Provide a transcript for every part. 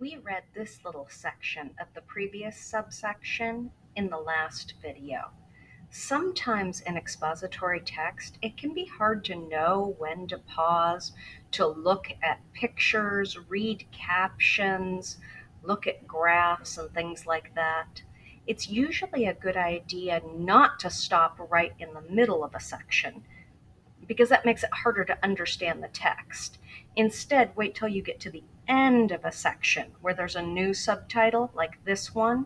We read this little section of the previous subsection in the last video. Sometimes in expository text, it can be hard to know when to pause, to look at pictures, read captions, look at graphs and things like that. It's usually a good idea not to stop right in the middle of a section because that makes it harder to understand the text. Instead, wait till you get to the end of a section where there's a new subtitle, like this one,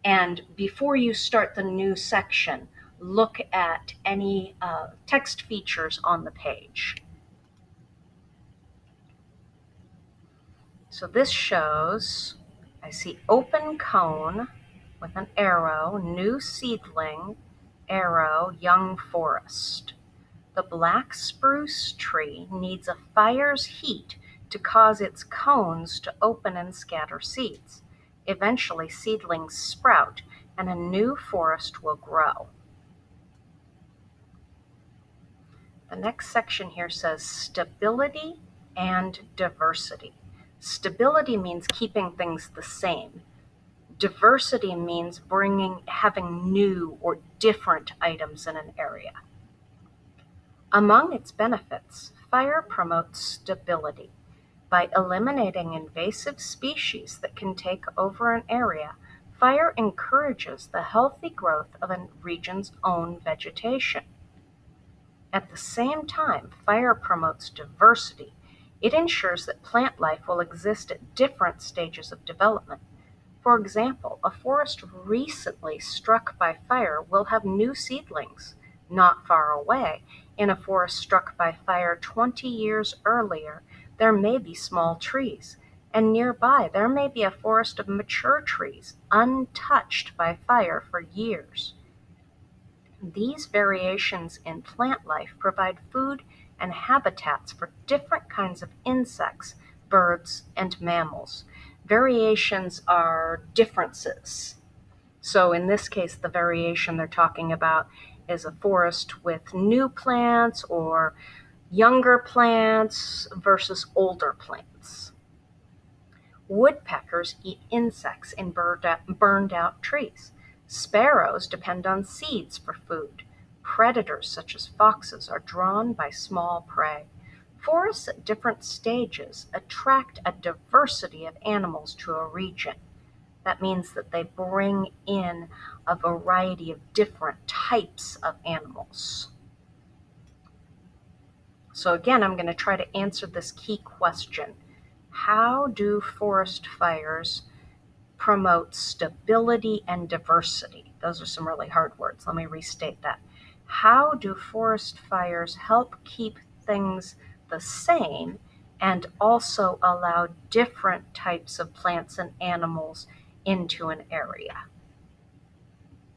and before you start the new section, look at any text features on the page. So this shows, I see open cone with an arrow, new seedling, arrow, young forest. The black spruce tree needs a fire's heat to cause its cones to open and scatter seeds. Eventually, seedlings sprout and a new forest will grow. The next section here says stability and diversity. Stability means keeping things the same. Diversity means having new or different items in an area. Among its benefits, fire promotes stability. By eliminating invasive species that can take over an area, fire encourages the healthy growth of a region's own vegetation. At the same time, fire promotes diversity. It ensures that plant life will exist at different stages of development. For example, a forest recently struck by fire will have new seedlings. Not far away, in a forest struck by fire 20 years earlier, there may be small trees, and nearby there may be a forest of mature trees, untouched by fire for years. These variations in plant life provide food and habitats for different kinds of insects, birds, and mammals. Variations are differences. So in this case, the variation they're talking about is a forest with new plants or younger plants versus older plants. Woodpeckers eat insects in burned out trees. Sparrows depend on seeds for food. Predators such as foxes are drawn by small prey. Forests at different stages attract a diversity of animals to a region. That means that they bring in a variety of different types of animals. So again, I'm going to try to answer this key question. How do forest fires promote stability and diversity? Those are some really hard words. Let me restate that. How do forest fires help keep things the same and also allow different types of plants and animals into an area?